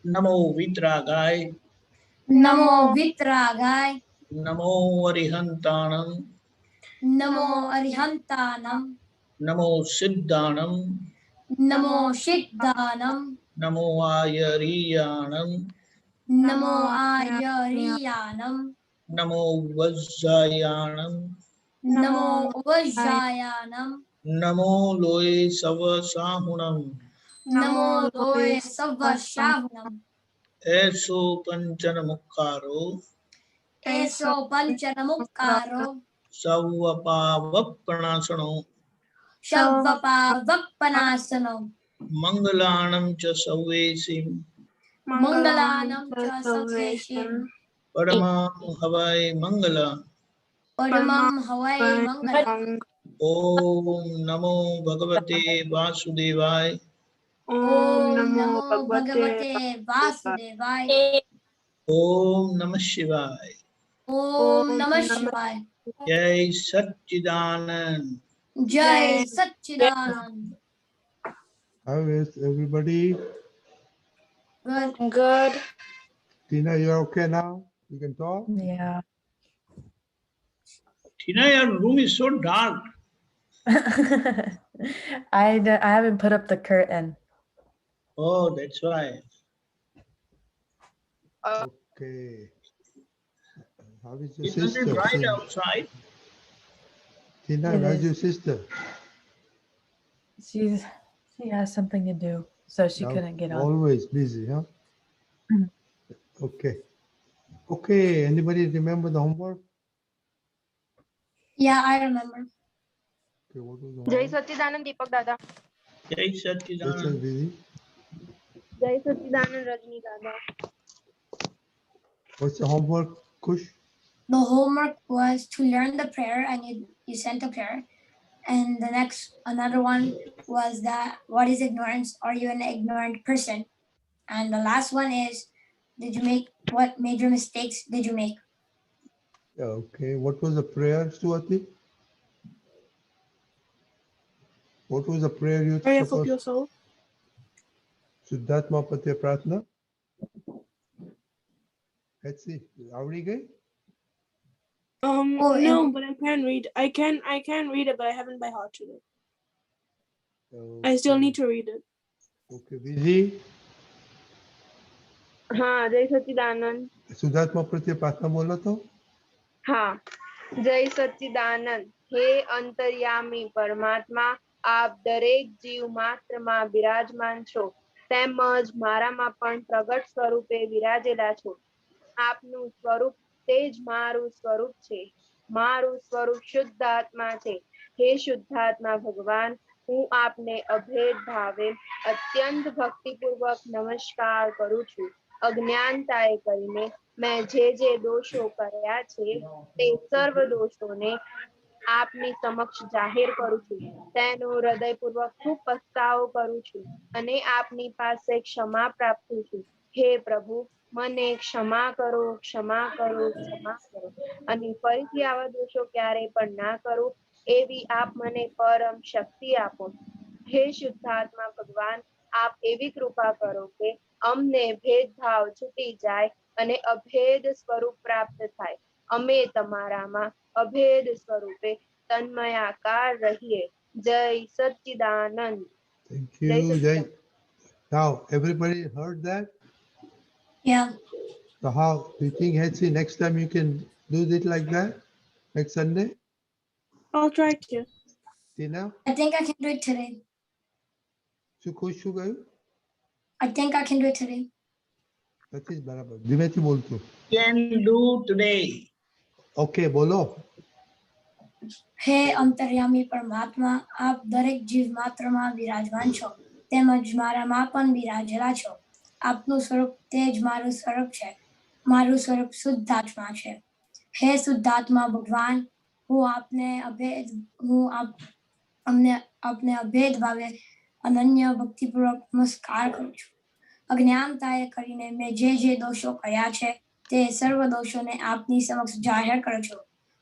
नमो वितरागाय नमो वितरागाय नमो अरिहंताणं नमो अरिहंतानम नमो सिद्धाणं नमो सिद्धानम नमो आयरीयाणं नमो आयरियानम नमो वज्जायाणं नमो वज्रायानम नमो लोये सवसाहुणं नमो लोय सवशाहुनम ऐसो पंचन मुखारो एसो पंचनमुक्कारो सवपावपणासनो शवपावपनासनो मंगलाणं च सवेसिं मंगलानम च सखेशिम परमं हवै मंगला परमं हवै मंगलम् ओम नमो भगवते वासुदेवाय ओम नमो भगवते वासुदेवाय ओम नमः शिवाय ओम नमः शिवाय जय सच्चिदानंद जय सच्चिदानंद How is everybody? Good. Good. Tina, you're okay now? You can talk? Yeah. Tina, your room is so dark. I haven't put up the curtain. Oh, that's why. Okay. How is your Isn't sister? it bright outside? Tina, It where's is. your sister? She has something to do, so she Now, couldn't get on. always busy, huh? Okay. Okay. Anybody remember the homework? Yeah, I remember. Okay, what was the Jai homework? Satchidanand Deepak Dada. Jai That's Satchidanand. busy. Jai Satchidanand Rajni Dada. What's the homework, Kush? The homework was to learn the prayer, and you sent a prayer. And another one was that what is ignorance? Are you an ignorant person? And the last one is, what major mistakes did you make? Okay. What was the prayer, Swati? What was the prayer you Prayer for supposed? pure soul. Siddhartha Pratya Pratna. Let's see. Avdi gayi? Oh, No, but I can read. I can read it, but I haven't by heart today. I still need to read it. Okay. Busy. हाँ जय सच्चिदानंद. सिद्धार्थ प्रत्ये प्रार्थना बोला तो हाँ जय सच्चिदानंद. हे અંતર્યામી પરમાત્મા, આપ દરેક જીવ માત્રમાં બિરાજમાન છો, તેમજ મારામાં પણ પ્રગટ સ્વરૂપે વિરાજેલા છો. આપનું સ્વરૂપ તે જ મારું સ્વરૂપ છે. મારું સ્વરૂપ શુદ્ધ આત્મા છે. હે શુદ્ધાત્મા ભગવાન, હું આપને અભેદ ભાવે અત્યંત ભક્તિપૂર્વક નમસ્કાર કરું છું. અજ્ઞાનતાએ કરીને મેં જે દોષો કર્યા છે તે સર્વ દોષોને આપની સમક્ષ જાહેર કરું છું. તેનો હૃદયપૂર્વક ખૂબ પસ્તાવો કરું છું અને આપની પાસે ક્ષમા પ્રાપ્તું છું. હે પ્રભુ, મને ક્ષમા કરો, ક્ષમા કરો, ક્ષમા કરો, અને ફરીથી આવા દોષો ક્યારે પણ ના કરું એવી આપ મને પરમ શક્તિ આપો. હે શુદ્ધાત્મા ભગવાન, આપ એવી કૃપા કરો કે અમને ભેદભાવ છૂટી જાય અને અભેદ સ્વરૂપ પ્રાપ્ત થાય. અમે તમારામાં અભેદ સ્વરૂપે તન્મયાકાર રહીએ. જય સચ્ચિદાનંદ. Thank you. Jai. Now, everybody heard that? Yeah. So how do you think, Hetzi, next time you can do it like that? Next Sunday? I'll try to. Tina? I think I can do it today. Kush શું ગયું? I think I can do it today. Satish બરાબર. ધીમેથી બોલજો. Can do today. Okay, બોલો. હે અંતર્યામી પરમાત્મા, આપ દરેક જીવ માત્રમાં વિરાજમાન છો, તેમજ મારામાં પણ વિરાજેલા છો. આપનું સ્વરૂપ તે જ મારું સ્વરૂપ છે. મારું સ્વરૂપ શુદ્ધાત્મા છે. હે શુદ્ધાત્મા ભગવાન, હું આપને અભેદ ભાવે અનન્ય ભક્તિપૂર્વક નમસ્કાર કરું છું. અજ્ઞાનતાએ કરીને મેં જે દોષો કર્યા છે તે સર્વ દોષોને આપની સમક્ષ જાહેર કરો છો.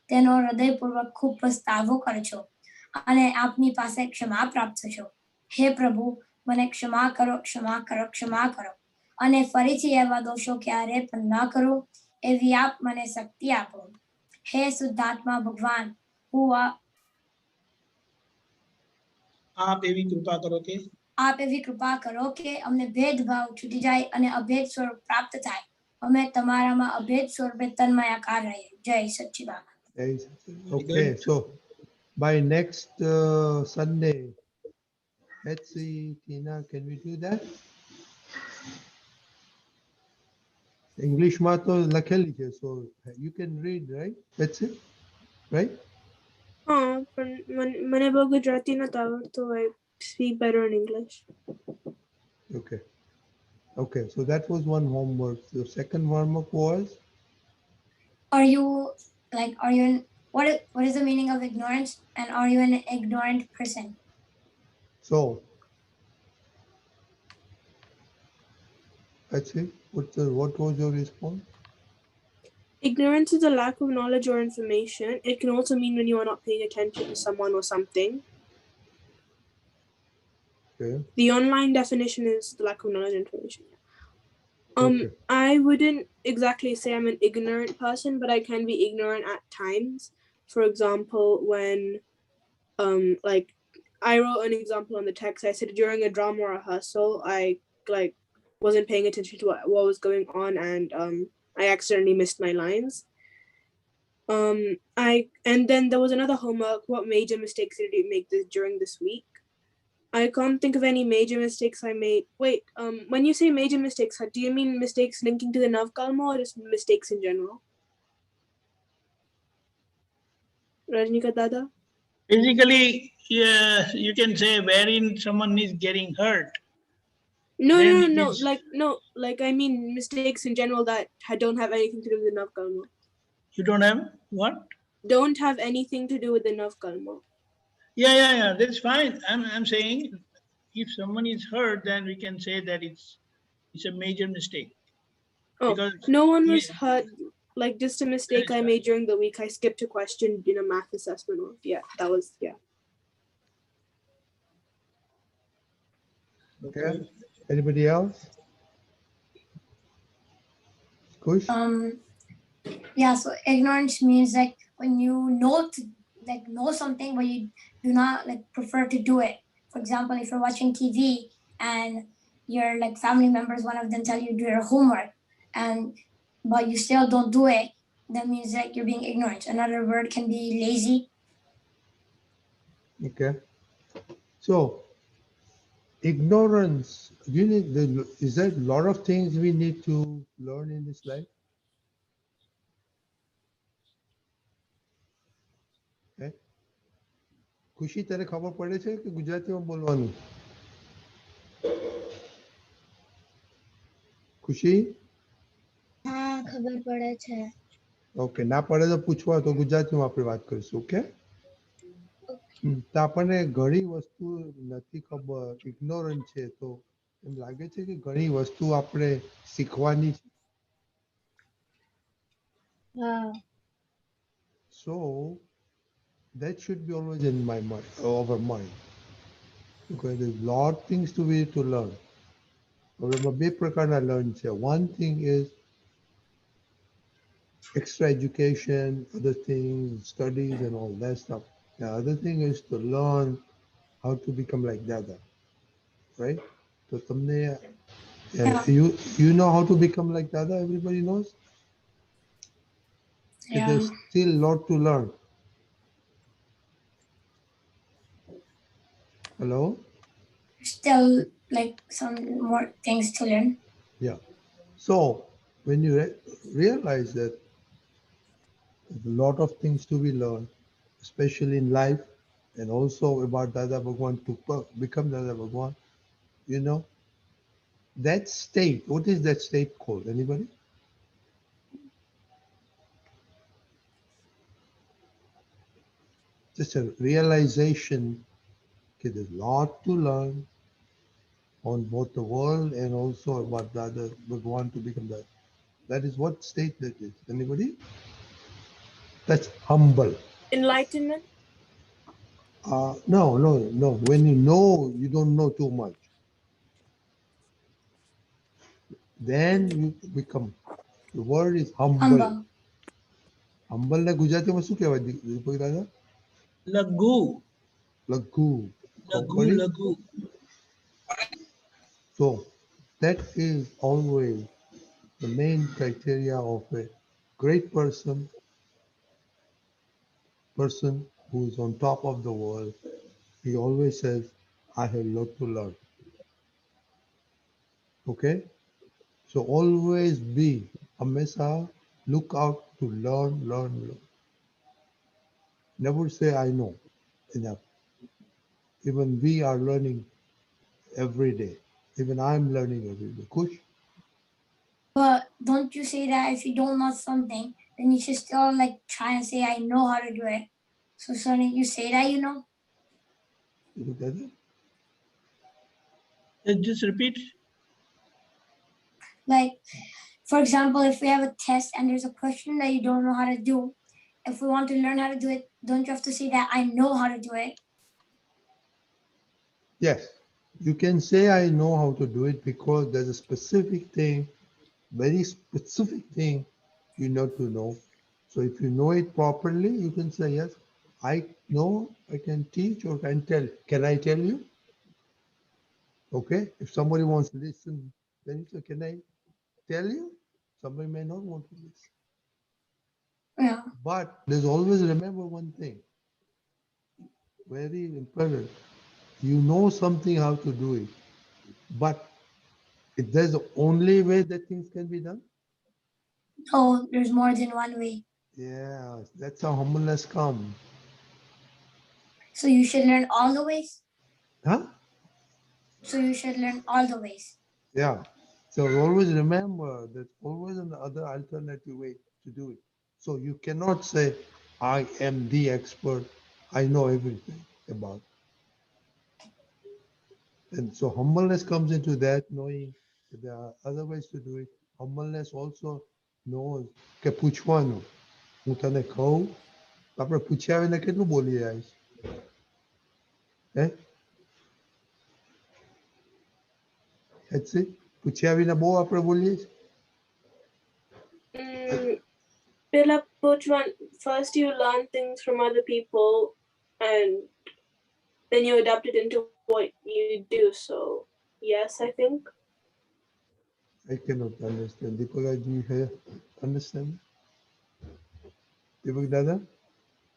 તેનો હૃદયપૂર્વક ખૂબ પસ્તાવો કરો છો અને આપની પાસે ક્ષમા પ્રાપ્ત છો. હે પ્રભુ, મને ક્ષમા કરો, ક્ષમા કરો, ક્ષમા કરો, અને ફરીથી એવા દોષો ક્યારે પણ ન કરું એવી આપ મને શક્તિ આપો. હે શુદ્ધાત્મા ભગવાન, હું આપ એવી કૃપા કરો કે આપ એવી કૃપા કરો કે અમને ભેદભાવ છૂટી જાય અને અભેદ સ્વરૂપ પ્રાપ્ત થાય. અમે તમારામાં અભેદ સ્વરૂપે તન્મયાકાર રહીએ. જય સચ્ચિદાનંદ. Okay, so by next Sunday, let's see, Tina, can we do that? English માં તો લખેલી છે, so you can read, right? That's it, right? પણ મને બહુ ગુજરાતી નથી આવડતું. I speak better in English. Okay. Okay, so that was one homework. The second homework was? Are you what is the meaning of ignorance, and are you an ignorant person? So, that's it. What was your response? Ignorance is a lack of knowledge or information. It can also mean when you are not paying attention to someone or something. Okay. The online definition is the lack of knowledge and information. Okay. I wouldn't exactly say I'm an ignorant person, but I can be ignorant at times. For example, when like I wrote an example on the text. I said during a drama or a rehearsal, I like wasn't paying attention to what was going on, and I accidentally missed my lines. And then there was another homework. What major mistakes did you make during this week? I can't think of any major mistakes I made. Wait, when you say major mistakes, do you mean mistakes linking to the Navkalma or just mistakes in general? Rajnika Dada? basically, yeah, you can say wherein someone is getting hurt. No, Then no, it no, is- like I mean mistakes in general that don't have anything to do with the Navkalma. You don't have what? Don't have anything to do with the Navkalma. Yeah. That's fine. I'm saying if someone is hurt, then we can say that it's a major mistake. Oh, Because no one was yeah, hurt. Like just a mistake I made during the week. I skipped a question in a math assessment. Yeah, that was, yeah. Okay. Anybody else? Kush? Yeah, so ignorance means like when you know something but you do not like prefer to do it. For example, if you're watching TV and your like family members, one of them tell you do your homework, but you still don't do it, that means like you're being ignorant. Another word can be lazy. Okay. So, ignorance, is there a lot of things we need to learn in this life? Okay. ખુશી તને ખબર પડે છે કે ગુજરાતીમાં બોલવાનું? ખુશી? હા ખબર પડે છે. ઓકે, ના પડે તો પૂછવા, તો ગુજરાતીમાં આપણે વાત કરીશું. ઓકે? તો આપણને ઘણી વસ્તુ નથી ખબર, ઇગ્નોરન્ટ છે, તો એમ લાગે છે કે ઘણી વસ્તુ આપણે શીખવાની છે. હા. So that should be always in my mind, our mind, because there's a lot of things to learn. બે પ્રકારના learn છે. One thing is extra education, other things, studies and all that stuff. The other thing is to learn how to become like Dada, right? So તમને you know how to become like Dada? Everybody knows? Yeah. There's still a lot to learn. Hello? Still like some more things to learn. Yeah. So when you realize that there's a lot of things to be learned, especially in life, and also about Dada Bhagwan, to become Dada Bhagwan, you know, that state, what is that state called? Anybody? Just a realization that there's a lot to learn on both the world and also about Dada Bhagwan to become that. That is what state that is. Anybody? That's humble. Enlightenment? No. When you know, you don't know too much. then you become. The word is humble. Humble. Humble ને ગુજરાતીમાં શું કહેવાય દીપક દાદા? Lagu. લઘુ. Lagu, lagu. So that is always the main criteria of a great person who is on top of the world. He always says, I have a lot to learn. Okay? So always be hamesha look out to learn. Never say I know enough. Even we are learning every day. Even I'm learning every day. Kush? But don't you say that if you don't know something, then you should still like try and say I know how to do it. So suddenly you say that you know. Look at it. Just repeat. Like, for example, if we have a test and there's a question that you don't know how to do, if we want to learn how to do it, don't you have to say that I know how to do it? Yes. You can say I know how to do it because there's a specific thing, very specific thing you need to know. So if you know it properly, you can say, yes, I know, I can teach or can tell. Can I tell you? Okay. If somebody wants to listen, then you say, can I tell you? Somebody may not want to listen. Yeah. But there's always remember one thing. Very important. You know something how to do it. But if there's the only way that things can be done, Oh, there's more than one way. yeah, that's how humbleness comes. So you should learn all the ways. Huh? So you should learn all the ways. Yeah. So always remember that always another alternative way to do it. So you cannot say, I am the expert, I know everything about it. And so humbleness comes into that, knowing that there are other ways to do it. Humbleness also knows કે પૂછવાનું. હું તને કહું, આપણે પૂછ્યા વિના કેટલું બોલી જાય છે? હે? પૂછ્યા વિના બહુ આપણે બોલીએ છીએ. Pela Puchwan, first you learn things from other people and then you adapt it into what you do. So yes, I think. I cannot understand. Deepak, do you understand? Deepak Dada?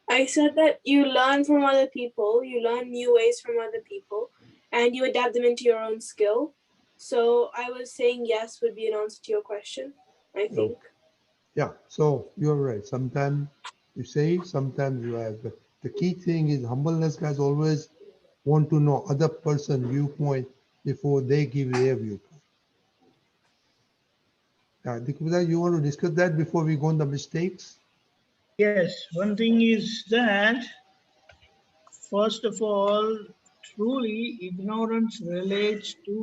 I said that you learn from other people, you learn new ways from other people, and you adapt them into your own skill. So I was saying yes would be an answer to your question, I think. Yeah, so you're right. Sometimes you say, sometimes you have. The key thing is humbleness guys always want to know other person viewpoint before they give their viewpoint. Deepak, you want to discuss that before we go on the mistakes? Yes, one thing is that, first of all, truly ignorance relates to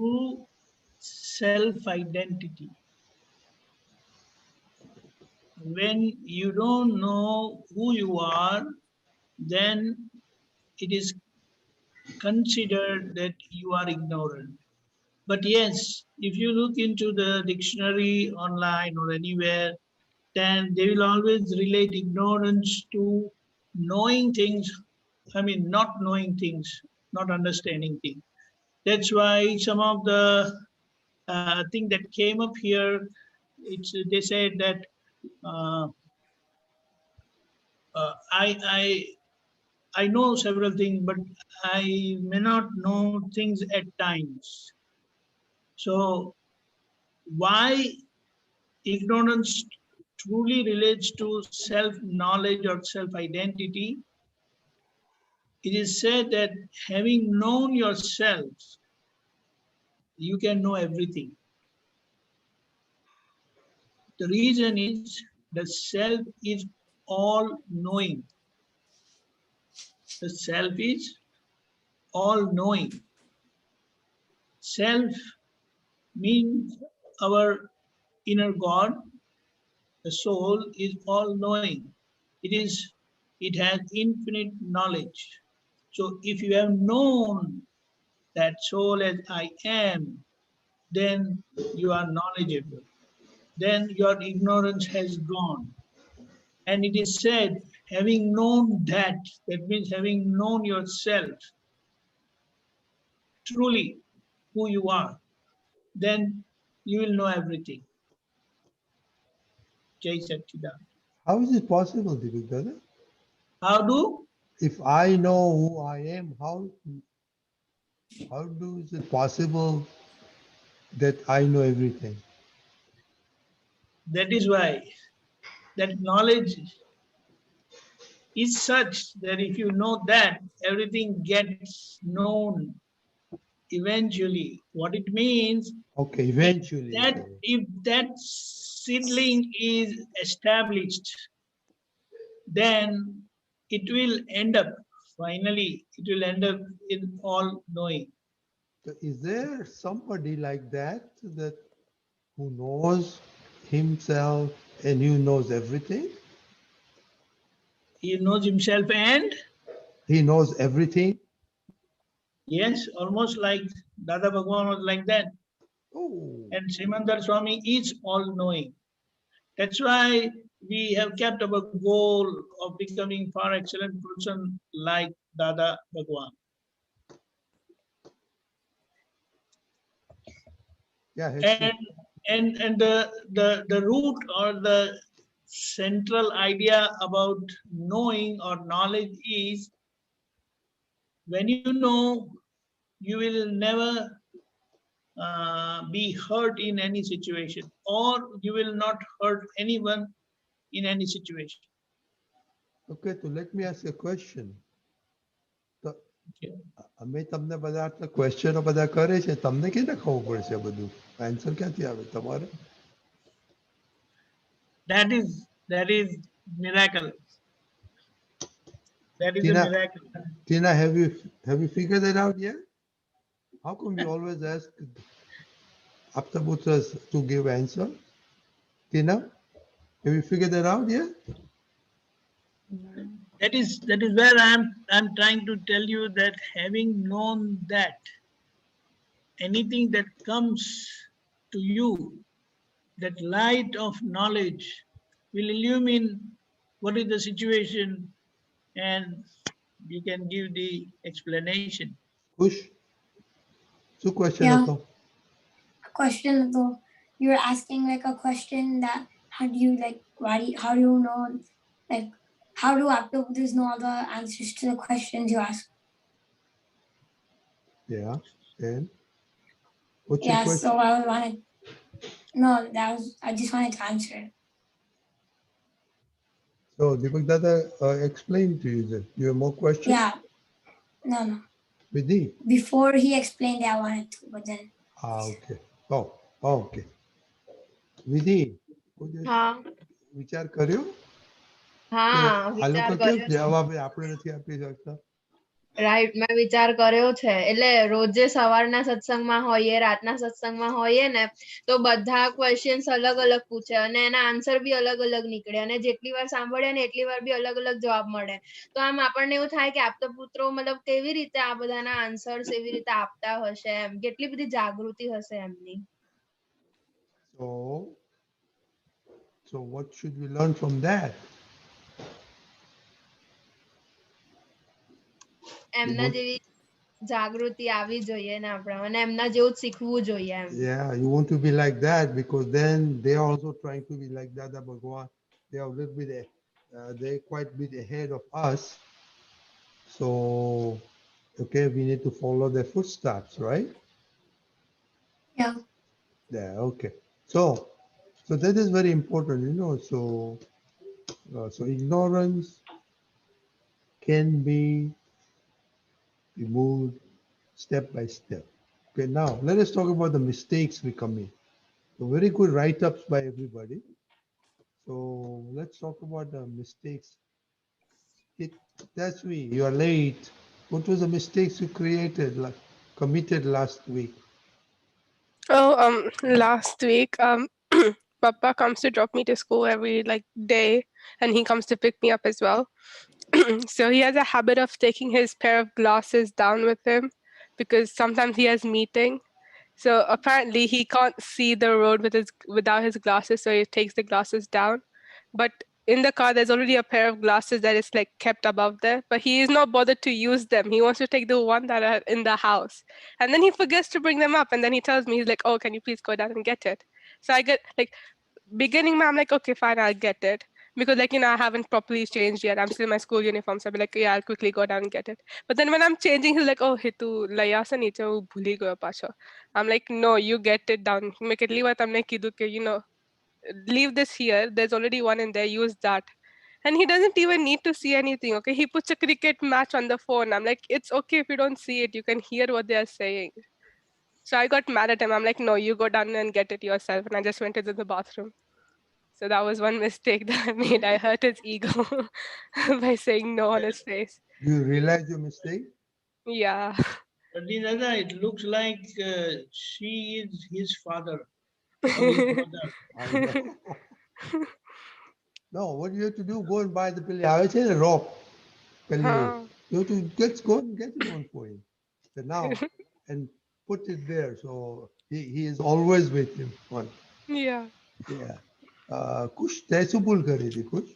self-identity. When you don't know who you are, then it is considered that you are ignorant. But yes, if you look into the dictionary online or anywhere, then they will always relate ignorance to knowing things, not knowing things, not understanding things. That's why some of the thing that came up here, they said that uh, I know several things, but I may not know things at times. So why ignorance truly relates to self-knowledge or self-identity? It is said that having known yourself, you can know everything. The reason is the self is all-knowing. The self is all-knowing. Self means our inner God. The soul is all-knowing. It has infinite knowledge. So if you have known that soul as I am, then you are knowledgeable. Then your ignorance has gone. And it is said, having known that means having known yourself, truly who you are, then you will know everything. Jai Satchidanand. How is it possible, Dada? How do? If I know who I am, how is it possible that I know everything? That is why that knowledge is such that if you know that, everything gets known eventually. What it means, Okay, eventually. if that seedling is established, then it will end up, finally, it will end up in all knowing. So is there somebody like that who knows himself and who knows everything? He knows himself and He knows everything. yes, almost like Dada Bhagwan was like that. Oh, And Srimandar Swami is all knowing. That's why we have kept our goal of becoming far excellent person like Dada Bhagwan. yeah. And the root or the central idea about knowing or knowledge is, when you know, you will never be hurt in any situation, or you will not hurt anyone in any situation. Okay, so let me ask you a question. તો અમે તમને બધા આટલા ક્વેશ્ચનો બધા કરે છે, તમને કેને ખબર પડશે બધું? આન્સર ક્યાંથી આવે તમારે? That is miracle. That is a miracle. Tina, have you figured that out yet? How come we always ask Aptputras to give answer? Tina, have you figured that out yet? That is where I'm trying to tell you that having known that anything that comes to you, that light of knowledge will illumine what is the situation, and you can give the explanation. Push. So question. Yeah. A question though. You're asking like a question that how do you know, like how do Aptputras know all the answers to the questions you ask? Yeah. And what's your question? So I just wanted to answer it. So Deepak Dada explained to you that you have more questions? Yeah. No. Vidhi? Before he explained it, I wanted to, but then. Okay. Oh, okay. Vidhi, વિચાર કર્યો? આ લોકો કેમ જવાબ આપણે નથી આપી શકતા? રાઈટ, મેં વિચાર કર્યો છે. એટલે રોજે સવારના સત્સંગમાં હોઈએ, રાતના સત્સંગમાં હોઈએ ને, તો બધા ક્વેશ્ચન્સ અલગ અલગ પૂછે અને એના આન્સર બી અલગ અલગ નીકળે, અને જેટલી વાર સાંભળે ને એટલી વાર બી અલગ અલગ જવાબ મળે. તો આમ આપણને એવું થાય કે આપતપુત્રો મતલબ કેવી રીતે આ બધાના આન્સર્સ એવી રીતે આપતા હશે, એમ કેટલી બધી જાગૃતિ હશે એમની. So what should we learn from that? એમના જેવી જાગૃતિ આવવી જોઈએ ને આપણા, અને એમના જેવું શીખવું જોઈએ એમ. Yeah, you want to be like that, because then they are also trying to be like Dada Bhagwan. They are a little bit they're quite a bit ahead of us. So okay, we need to follow their footsteps, right? Yeah. Yeah, okay. So that is very important, so ignorance can be removed step by step. Okay, now let us talk about the mistakes we commit. So very good write-ups by everybody. So let's talk about the mistakes. That's me. You are late. What was the mistakes you committed last week? Last week, Papa comes to drop me to school every day, and he comes to pick me up as well. So he has a habit of taking his pair of glasses down with him because sometimes he has meeting. So apparently he can't see the road without his glasses, so he takes the glasses down. But in the car, there's already a pair of glasses that is like kept above there, but he is not bothered to use them. He wants to take the one that are in the house. And then he forgets to bring them up. And then he tells me, he's like, oh, can you please go down and get it? So I get like, beginning, I'm like, okay, fine, I'll get it. Because like, I haven't properly changed yet. I'm still in my school uniform. So I'll be like, yeah, I'll quickly go down and get it. But then when I'm changing, he's like, oh, Hitu, laya sa niche bhuli gayo pacho. I'm like, no, you get it down. Make it leave it. I'm like, leave this here. There's already one in there. Use that. And he doesn't even need to see anything. Okay. He puts a cricket match on the phone. I'm like, it's okay if you don't see it. You can hear what they are saying. So I got mad at him. I'm like, no, you go down and get it yourself. And I just went into the bathroom. So that was one mistake that I made. I hurt his ego by saying no on his face. Do you realize your mistake? Yeah. But Dada, it looks like she is his father or his mother. I know. No, what you have to do, go and buy the pilli. I would say the rope. Huh. You have to go and get one for him. So now, and put it there. So he is always with him. One. Yeah. Yeah. कुछ तैसु बोल कर रही थी कुछ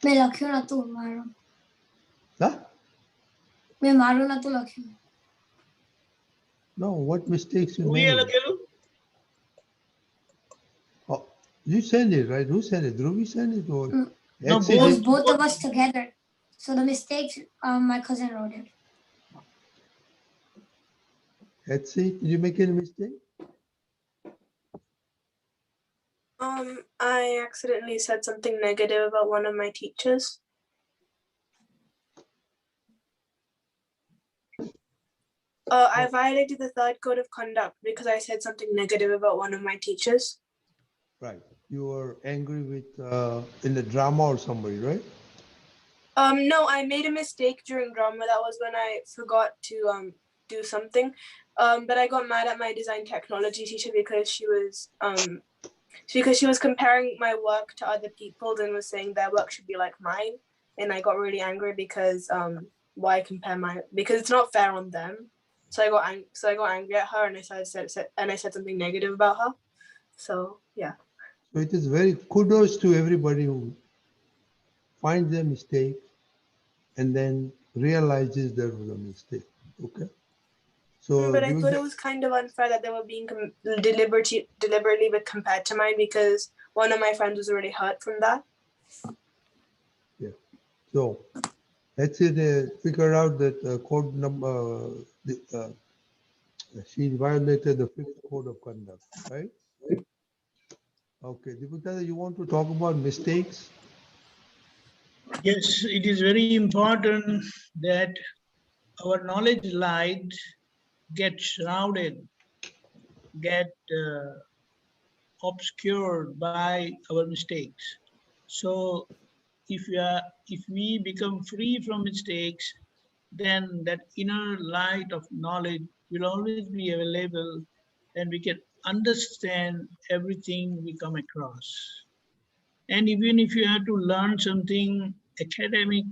મેં લખ્યું નતું મારું Huh? મેં મારું નતું લખ્યું. No, what mistakes you Who made? લખેલું? Oh, you send it, right? Who sent it? Dhruvi sent it? Or No, Etsy It was did? both of us together. So the mistakes, my cousin wrote it. Etsy, did you make any mistake? I accidentally said something negative about one of my teachers. I violated the third code of conduct because I said something negative about one of my teachers. Right. You were angry with in the drama or somebody, right? No, I made a mistake during drama. That was when I forgot to do something. But I got mad at my design technology teacher because she was comparing my work to other people's and was saying their work should be like mine. And I got really angry because why compare because it's not fair on them. So I got angry at her and I said something negative about her. So yeah. So it is very kudos to everybody who finds their mistake and then realizes there was a mistake. Okay. So But I thought it was kind of unfair that they were being deliberately compared to mine because one of my friends was already hurt from that. Yeah. So let's say they figure out that code number, she violated the fifth code of conduct, right? Okay. Deepakanandji, you want to talk about mistakes? Yes, it is very important that our knowledge light get shrouded, get obscured by our mistakes. So if we become free from mistakes, then that inner light of knowledge will always be available and we can understand everything we come across. And even if you have to learn something academic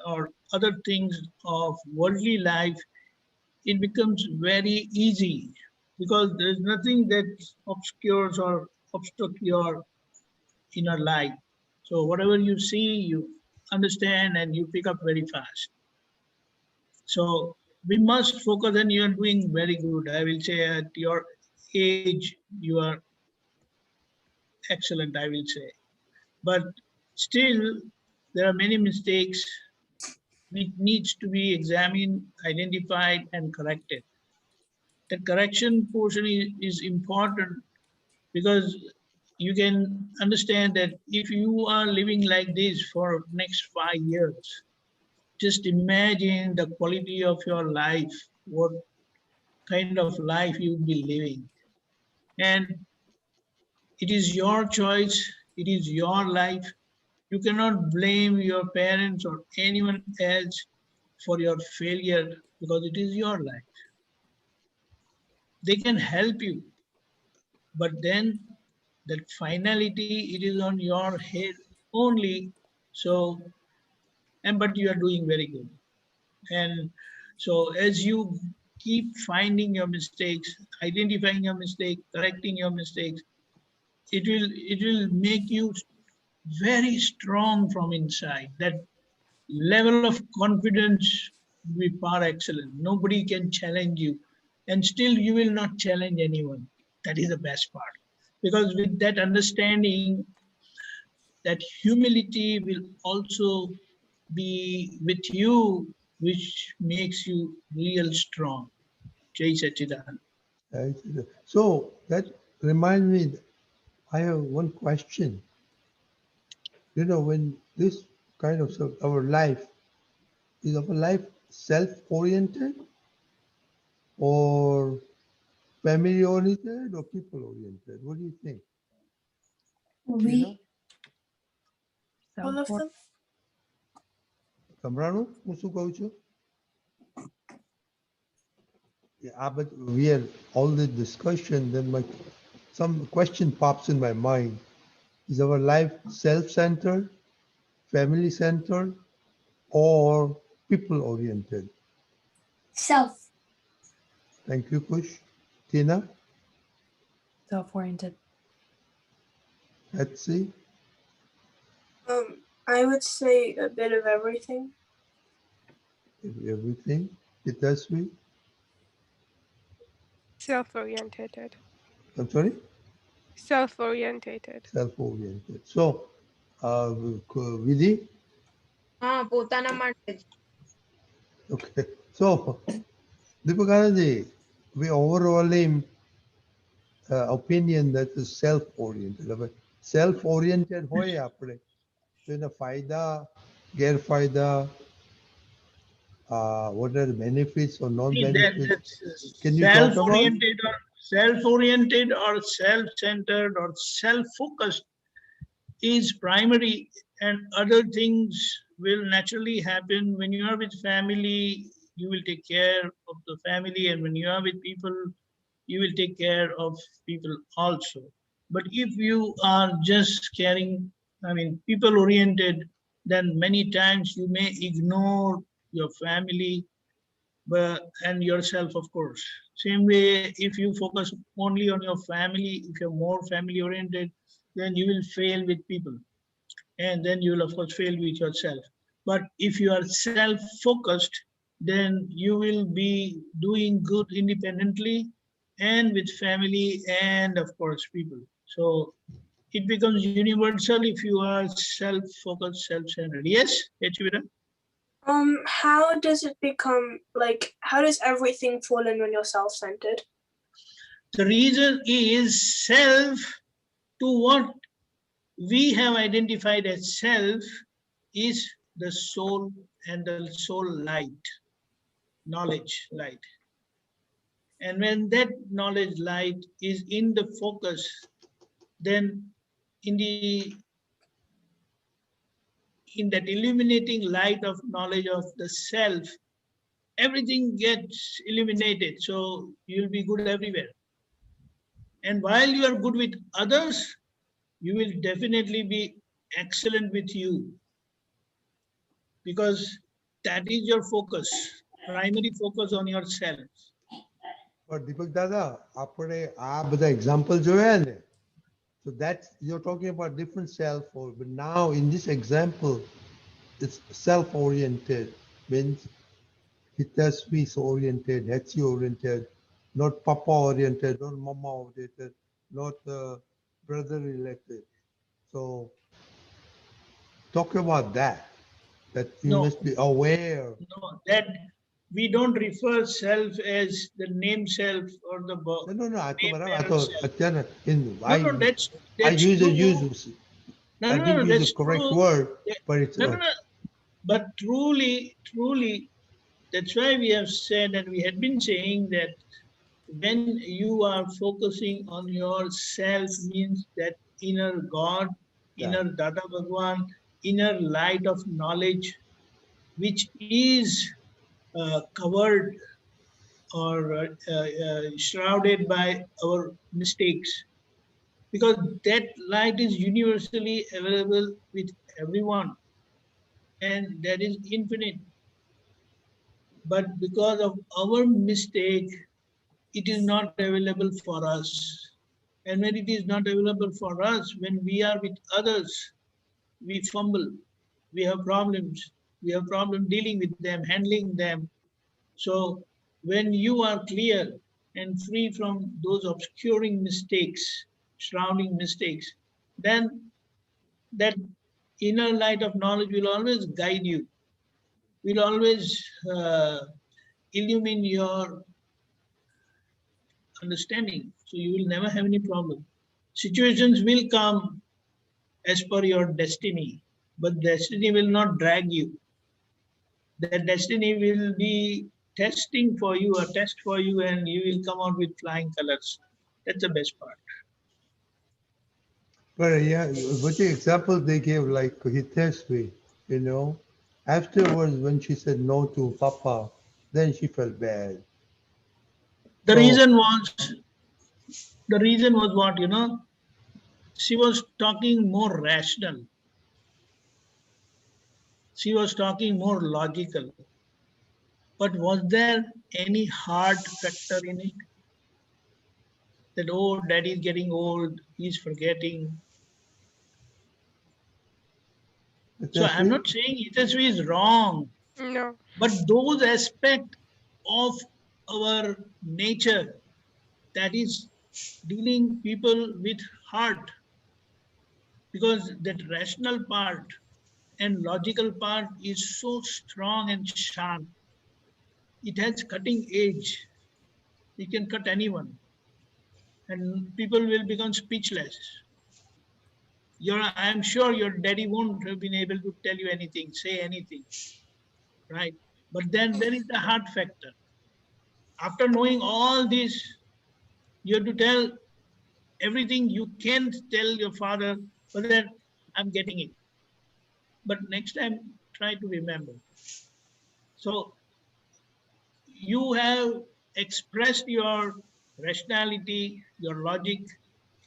or other things of worldly life, it becomes very easy because there's nothing that obscures or obstructs your inner light. So whatever you see, you understand and you pick up very fast. So we must focus, and you are doing very good. I will say at your age, you are excellent, I will say. But still, there are many mistakes which needs to be examined, identified, and corrected. The correction portion is important because you can understand that if you are living like this for next 5 years, just imagine the quality of your life, what kind of life you'll be living. And it is your choice, it is your life. You cannot blame your parents or anyone else for your failure because it is your life. They can help you, but then that finality, it is on your head only. So, but you are doing very good. And So as you keep finding your mistakes, identifying your mistake, correcting your mistakes, it will make you very strong from inside. That level of confidence will be par excellent. Nobody can challenge you, and still you will not challenge anyone. That is the best part, because with that understanding, that humility will also be with you, which makes you real strong. Jai Sachidanand. Right? So that reminds me, I have one question. You know, when this kind of stuff, our life, is our life self-oriented or family-oriented or people-oriented? What do you think? Tina? All of them. Kamranu, હું શું કહું છું? Yeah, but we had all the discussion, then some question pops in my mind. Is our life self-centered, family-centered, or people-oriented? Self. Thank you, Kush. Tina, Self-oriented. Betsy, I would say a bit of everything. everything. Hitasvi, Self-orientated. I'm sorry? Self-orientated. Self-oriented. So, Vidhi, પોતાના માટે જ. okay. So, Deepakanandji, we overall opinion that is self-oriented. હવે self-oriented હોય આપણે તો એના ફાયદા, ગેરફાયદા, what are the benefits or non-benefits? That's Can you talk about it? self-oriented or self-centered or self-focused is primary, and other things will naturally happen. When you are with family, you will take care of the family, and when you are with people, you will take care of people also. But if you are just people oriented, then many times you may ignore your family and yourself, of course. Same way, if you focus only on your family, if you're more family oriented, then you will fail with people, and then you will of course fail with yourself. But if you are self-focused, then you will be doing good independently and with family and of course people. So it becomes universal if you are self-focused, self-centered. Yes, Echivira? How does it become how does everything fall in when you're self-centered? The reason is self, to what we have identified as self, is the soul and the soul light, knowledge light. And when that knowledge light is in the focus, then in that illuminating light of knowledge of the self, everything gets illuminated. So you'll be good everywhere. And while you are good with others, you will definitely be excellent with you, because that is your focus, primary focus on yourself. But Deepak Dada, આપણે આ બધા example જોયા ને, so that's, you're talking about different self, but now in this example, it's self-oriented, means Hitasvi is oriented, Hetzi oriented, not Papa oriented, not Mama oriented, not brother related. So talk about that you No. must be aware. No, that we don't refer self as the name self or the No, I name thought, self. I use true. I didn't use the correct true. word, but it's No. But truly, that's why we have said, and we had been saying, that when you are focusing on yourself, means that inner God, inner Dada Bhagwan, inner light of knowledge, which is covered or shrouded by our mistakes, because that light is universally available with everyone, and that is infinite. but because of our mistake, it is not available for us. And when it is not available for us, when we are with others, we fumble, we have problems, we have problem dealing with them, handling them. So when you are clear and free from those obscuring mistakes, surrounding mistakes, then that inner light of knowledge will always guide you, will always illumine your understanding. So you will never have any problem. Situations will come as per your destiny, but destiny will not drag you. That destiny will be testing for you, a test for you, and you will come out with flying colors. That's the best part. But yeah, what the example they gave, like Hitesvi, afterwards when she said no to Papa, then she felt bad. The So reason was, the reason was what, she was talking more rational. She was talking more logical. But was there any heart factor in it? That, oh, daddy is getting old, he's forgetting. So that's I'm it. not saying Itesvi is wrong, No. but those aspects of our nature, that is dealing people with heart, because that rational part and logical part is so strong and sharp. It has cutting edge. It can cut anyone, and people will become speechless. I'm sure your daddy won't have been able to tell you anything, say anything, right? But then there is the heart factor. After knowing all this, you have to tell everything you can't tell your father, but then I'm getting it. But next time, try to remember. So you have expressed your rationality, your logic.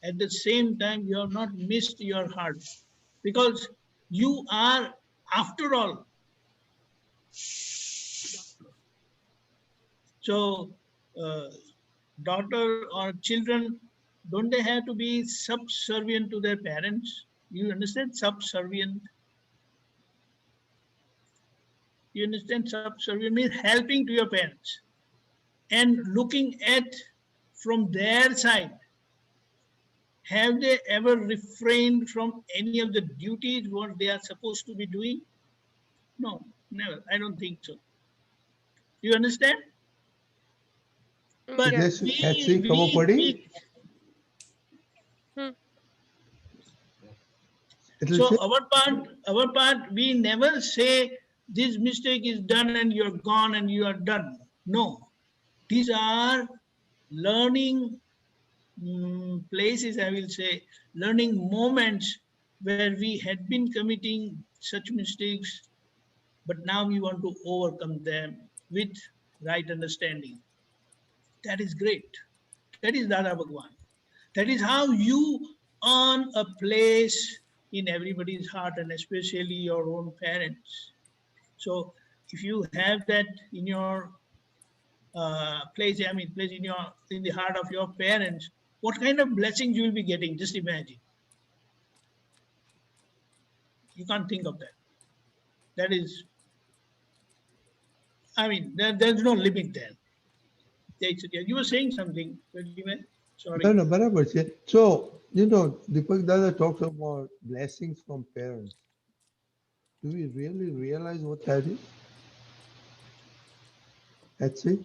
At the same time, you have not missed your heart, because you are, after all, so daughter or children, don't they have to be subservient to their parents? You understand subservient? You understand subservient means helping to your parents and looking at from their side. Have they ever refrained from any of the duties what they are supposed to be doing? No, never. I don't think so. You understand? But Yeah. Hitesvi, Hitesvi, come on, buddy. Hmm. It'll so say, our part, we never say this mistake is done and you're gone and you are done. No, these are learning places, I will say, learning moments where we had been committing such mistakes, but now we want to overcome them with right understanding. That is great. That is Dada Bhagwan. That is how you earn a place in everybody's heart, and especially your own parents. So if you have that in your place, place in the heart of your parents, what kind of blessings you will be getting? Just imagine. You can't think of that. That is, there's no limit there. You were saying something, sorry. no, barabar છે. So, Deepak Dada talks about blessings from parents. Do we really realize what that is? That's it.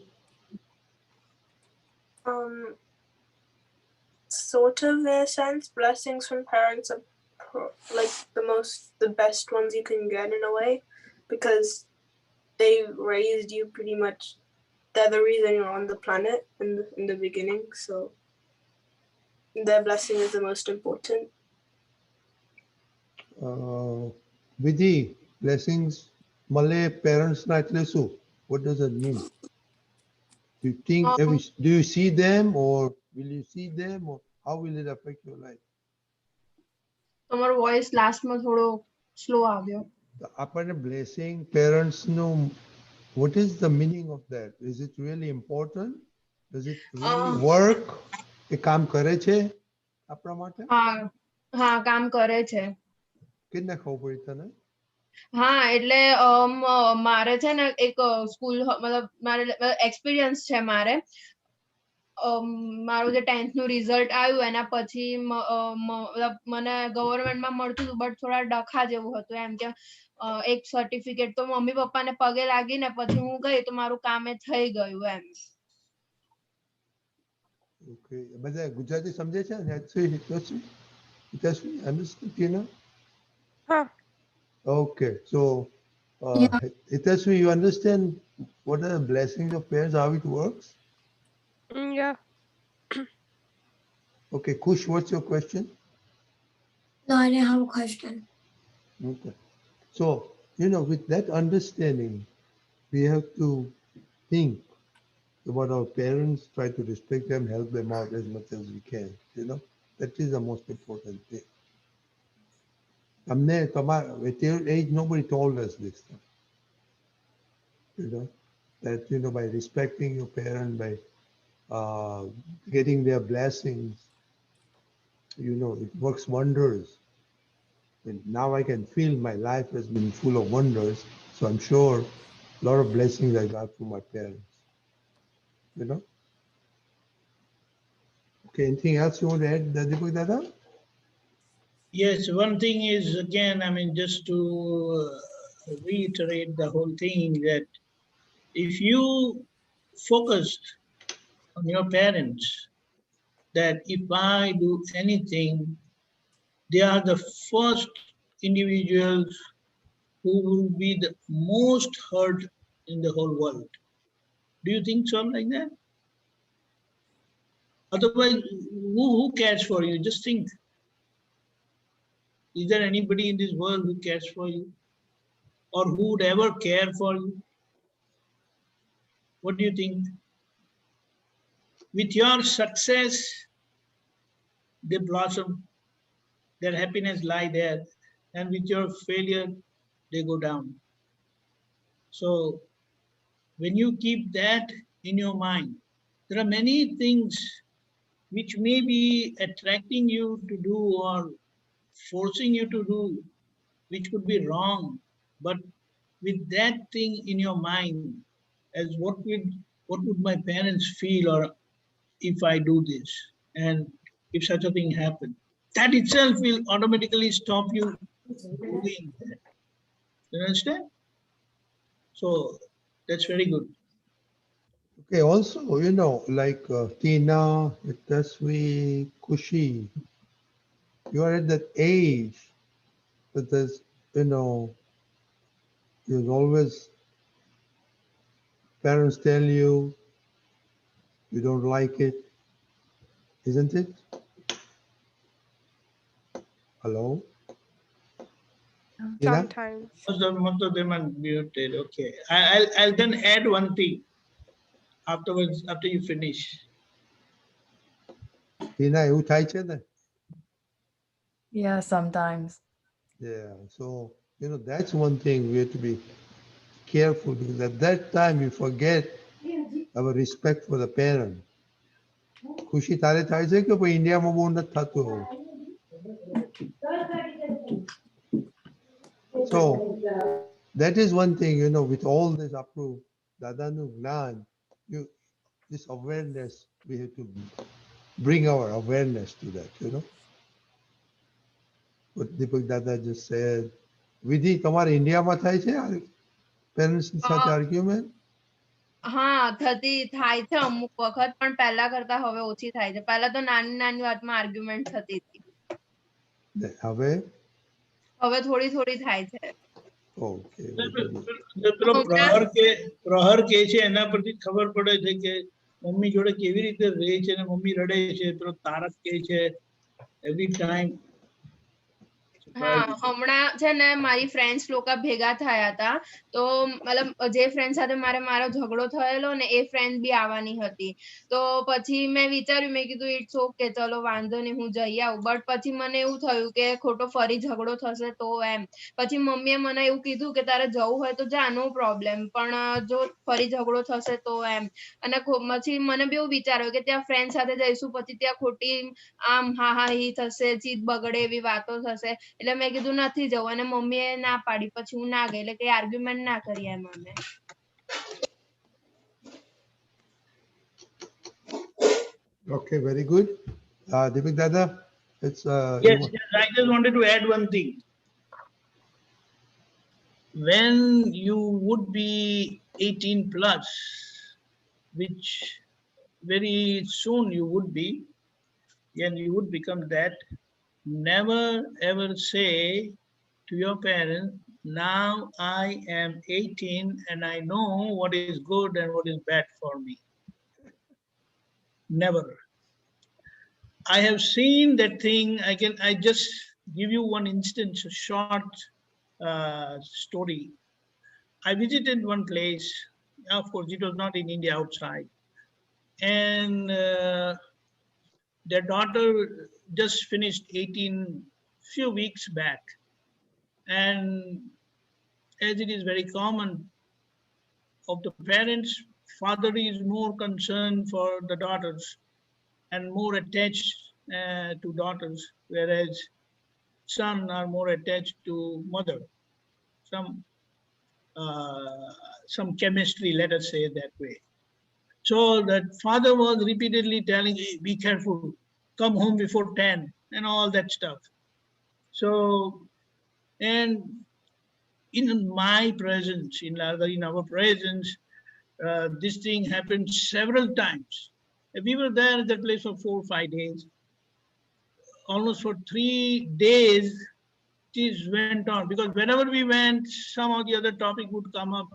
Sort of in a sense, blessings from parents are like the best ones you can get in a way, because they raised you pretty much. They're the reason you're on the planet in the beginning, so their blessing is the most important. Vidhi, blessings, Malay parents na એટલે શું? What does it mean? Do you think do you see them, or will you see them, or how will it affect your life? તમારો voice લાસ્ટમાં થોડો slow આવ્યો. આપણને blessing parents નું what is the meaning of that? Is it really important? Does it really work? એ કામ કરે છે આપણા માટે? હા કામ કરે છે. કેટલા ખબર પડી તને? હા એટલે મારે છે ને એક સ્કૂલ મતલબ મારે એક્સપિરિયન્સ છે મારે. મારું જે 10th નું રિઝલ્ટ આવ્યું એના પછી મને ગવર્મેન્ટમાં મળતું હતું બટ થોડા ડખા જેવું હતું એમ કે એક સર્ટિફિકેટ તો મમ્મી પપ્પાને પગે લાગી ને પછી હું ગઈ તો મારું કામે થઈ ગયું એમ. Okay. બધા ગુજરાતી સમજે છે ને? Hitasvi, understand, Tina? Huh. Okay. So, Yeah. Hitasvi, you understand what are the blessings of parents, how it works? Yeah. Okay, Kush, what's your question? No, I didn't have a question. Okay. So, with that understanding, we have to think about our parents, try to respect them, help them out as much as we can. That is the most important thing. At your age, nobody told us this stuff. That by respecting your parent, by getting their blessings, it works wonders. And now I can feel my life has been full of wonders. So I'm sure a lot of blessings I got from my parents. Okay, anything else you want to add, Dada? Yes, one thing is, again, just to reiterate the whole thing, that if you focused on your parents, that if I do anything, they are the first individuals who will be the most hurt in the whole world. Do you think so like that? Otherwise, who cares for you? Just think. Is there anybody in this world who cares for you? Or who would ever care for you? What do you think? With your success, they blossom. Their happiness lie there. And with your failure, they go down. So, when you keep that in your mind, there are many things which may be attracting you to do or forcing you to do, which could be wrong. But with that thing in your mind, as what would my parents feel, or if I do this, and if such a thing happens, that itself will automatically stop you doing that. You understand? So that's very good. Okay, also, like Tina, Hitasvi, Kushi, you are at that age that there's, you'll always, parents tell you, you don't like it, isn't it? Hello? Tina? Sometimes. Most of them are muted. Okay. I'll then add one thing afterwards, after you finish. Tina, you થાય છે ને? Yeah, sometimes. Yeah, so, that's one thing we have to be careful, because at that time you forget our respect for the parent. ખુશી તારે થાય છે કે ભાઈ ઇન્ડિયામાં બહુ નથી થતું એવું? So that is one thing, with all this approved Dadanu Gnan, this awareness, we have to bring our awareness to that, What Deepak Dada just said. Vidhi, તમારે ઇન્ડિયામાં થાય છે પેરેન્ટ્સ સાથે આર્ગ્યુમેન્ટ? હા થાય છે અમુક વખત, પણ પહેલા કરતા હવે ઓછી થાય છે. પહેલા તો નાની નાની વાતમાં આર્ગ્યુમેન્ટ થતી હતી. હવે થોડી થાય છે. Okay. પેલો પ્રહર કે છે એના પરથી ખબર પડે છે કે મમ્મી જોડે કેવી રીતે રહે છે, અને મમ્મી રડે છે. પેલો તારક કે છે every time. So હા હમણાં છે ને મારી ફ્રેન્ડ્સ લોકો ભેગા થયા હતા તો મતલબ જે ફ્રેન્ડ સાથે મારો ઝઘડો થયેલો ને એ ફ્રેન્ડ બી આવવાની હતી તો પછી મેં વિચાર્યું મેં કીધું ઇટ્સ ઓકે ચલો વાંધો નહીં હું જઈ આવું બટ પછી મને એવું થયું કે ખોટો ફરી ઝઘડો થશે તો એમ પછી મમ્મીએ મને એવું કીધું કે તારે જવું હોય તો જા નો પ્રોબ્લેમ પણ જો ફરી ઝઘડો થશે તો એમ અને પછી મને બી એવું વિચાર્યું કે ત્યાં ફ્રેન્ડ સાથે જઈશું પછી ત્યાં ખોટી આમ હા હા હી થશે ચીજ બગડે એવી વાતો થશે એટલે મેં કીધું નથી જવું અને મમ્મીએ ના પાડી પછી હું ના ગઈ એટલે કઈ આર્ગ્યુમેન્ટ ના કરી એમ અમે Okay, very good. Deepak Dada, it's Yes, yes, I just wanted to add one thing. When you would be 18 plus, which very soon you would be, and you would become that, never ever say to your parents, now I am 18 and I know what is good and what is bad for me. Never. I have seen that thing. I just give you one instance, a short story. I visited one place. Of course, it was not in India, outside. And their daughter just finished 18 few weeks back. And as it is very common of the parents, father is more concerned for the daughters and more attached to daughters, whereas son are more attached to mother. Some some chemistry, let us say it that way. So that father was repeatedly telling, "Hey, be careful, come home before 10," and all that stuff. So, and in my presence, in our presence, this thing happened several times. We were there at that place for 4 or 5 days. Almost for 3 days, this went on because whenever we went, some or the other topic would come up,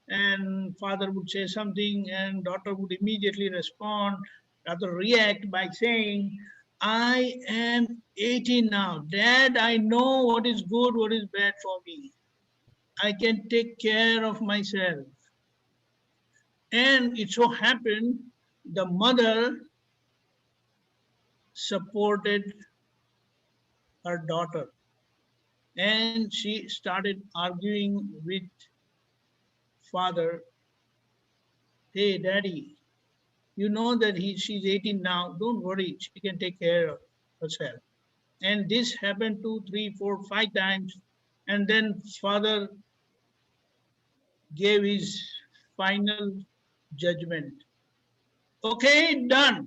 and father would say something, and daughter would immediately respond, rather react by saying, "I am 18 now. Dad, I know what is good, what is bad for me. I can take care of myself." And it so happened the mother supported her daughter, and she started arguing with father. "Hey, daddy, you know that she's 18 now. Don't worry, she can take care of herself." And this happened 2, 3, 4, 5 times. And then father gave his final judgment. "Okay, done.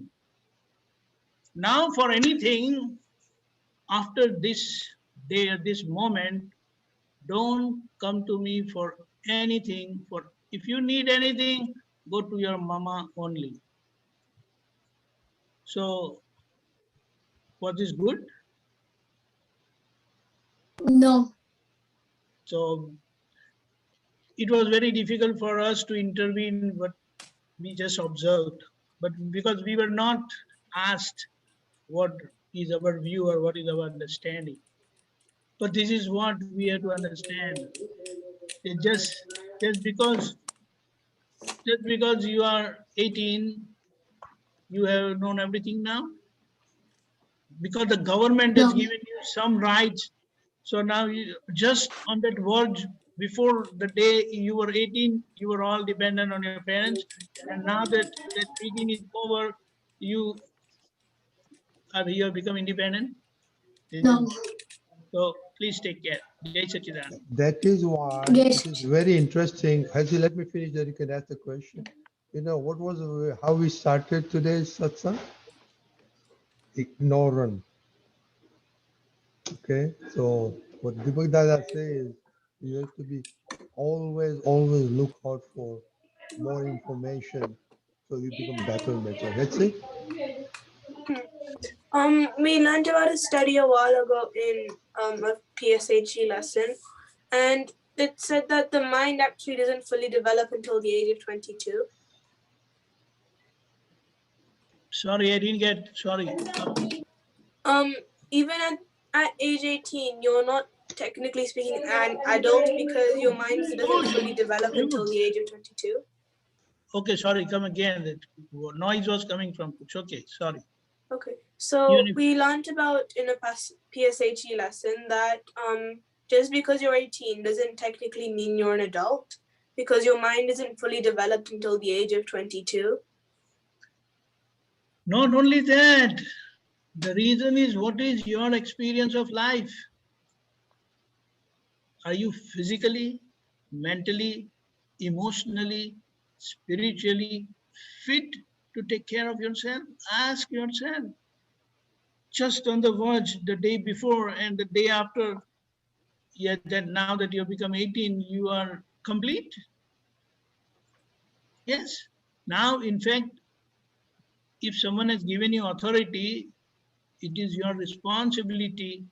Now for anything after this day or this moment, don't come to me for anything. For if you need anything, go to your mama only." So, was this good? No. So, it was very difficult for us to intervene, but we just observed. But because we were not asked what is our view or what is our understanding. But this is what we have to understand. It just because you are 18, you have known everything now. Because the government has given you some rights. So now you just on that verge, before the day you were 18, you were all dependent on your parents. And now that 18 is over, you have become independent. No. So please take care. Jai Sachidanand. That is why Yes. it is very interesting. Haji, let me finish that. You can ask the question. You know, how we started today's satsang? Ignorant. Okay, so what Deepak Dada says, you have to be always look out for more information so you become better and better. That's it. We learned about a study a while ago in a PSHE lesson, and it said that the mind actually doesn't fully develop until the age of 22. Sorry, I didn't get, sorry. Even at at age 18, you're not technically speaking an adult because your mind doesn't fully develop until the age of 22. Okay, sorry, come again. That noise was coming from. It's okay, sorry. Okay, so we learned about in a PSHE lesson that just because you're 18 doesn't technically mean you're an adult because your mind isn't fully developed until the age of 22. Not only that, the reason is what is your experience of life? Are you physically, mentally, emotionally, spiritually fit to take care of yourself? Ask yourself. Just on the verge the day before and the day after, yet that now that you've become 18, you are complete? Yes. Now, in fact, if someone has given you authority, it is your responsibility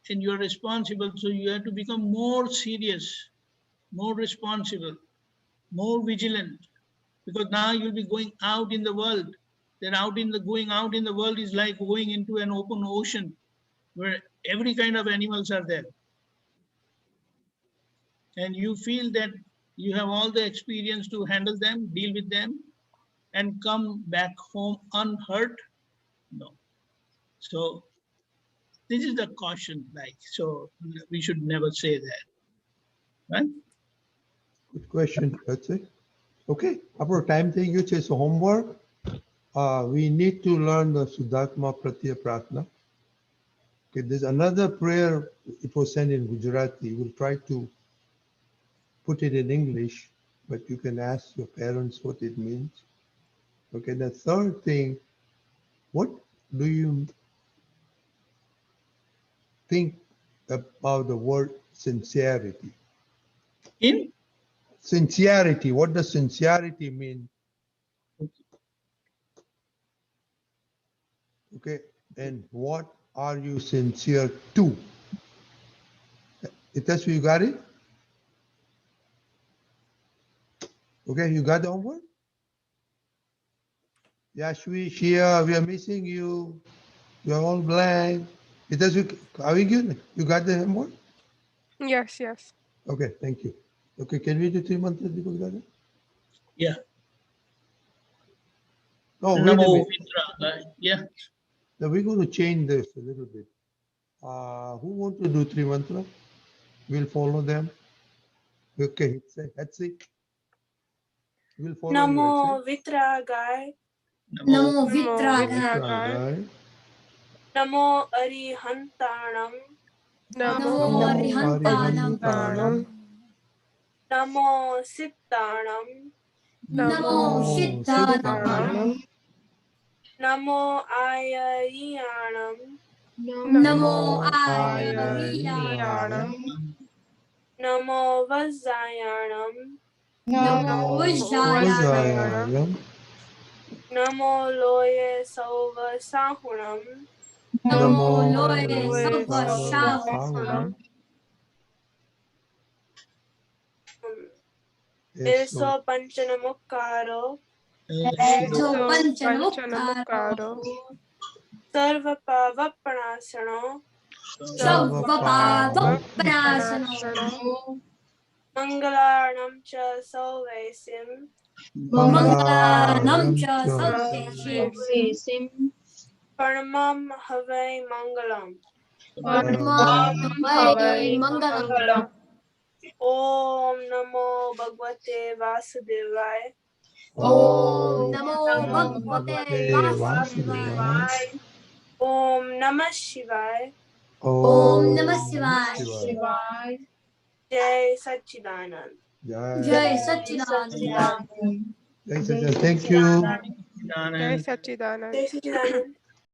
and you're responsible. So you have to become more serious, more responsible, more vigilant, because now you'll be going out in the world. Then going out in the world is like going into an open ocean where every kind of animals are there. And you feel that you have all the experience to handle them, deal with them, and come back home unhurt? No. So this is the caution, like, so we should never say that, right? Good question. That's it. Okay. Our time થઈ ગયો છે. So homework. We need to learn the Sudatma Pratya Pratna. Okay, there's another prayer. It was sent in Gujarati. We'll try to put it in English, but you can ask your parents what it means. Okay, the third thing, what do you think about the word sincerity? In Sincerity, what does sincerity mean? Okay, and what are you sincere to? Itash, you got it? Okay, you got the homework? Yashvi, Shia, we are missing you. You are all blank. Itash, are we good? You got the homework? Yes, yes. Okay, thank you. Okay, can we do 3 mantras, Deepak Dada? Yeah. Oh, wait a Namo minute. Vitra, yeah. Now we're going to change this a little bit. Who want to do 3 mantras? We'll follow them. Okay, let's see. We'll follow you. Namo Vitragai. Namo Vitragai. Vitragai. Namo Arihantanam. Namo Arihantanam. Namo Sittanam. Namo Sittanam. Namo Ayariyanam. Namo Ayariyanam. Namo Vajjayanam. Namo Vajjayanam. Namo Loye Sauva Sahunam. Namo Loye Sauva Sahunam. Eso Panchanamukaro. Eso Panchanamukaro. Sarvapavapanasano. Sarvapavapanasano. Mangalanam cha Salvesim. Mangalanam cha Salvesim. Paramam Have Mangalam. Paramam Have Mangalam. Om Namo Bhagwate Vasudevaya. Om Namo Bhagwate Vasudevaya. Om Namah Shivaya. Om Namah Shivaya. Jai Satchidanand. Jai Satchidanand. Thank you. Jai Satchidanand. Jai Satchidanand.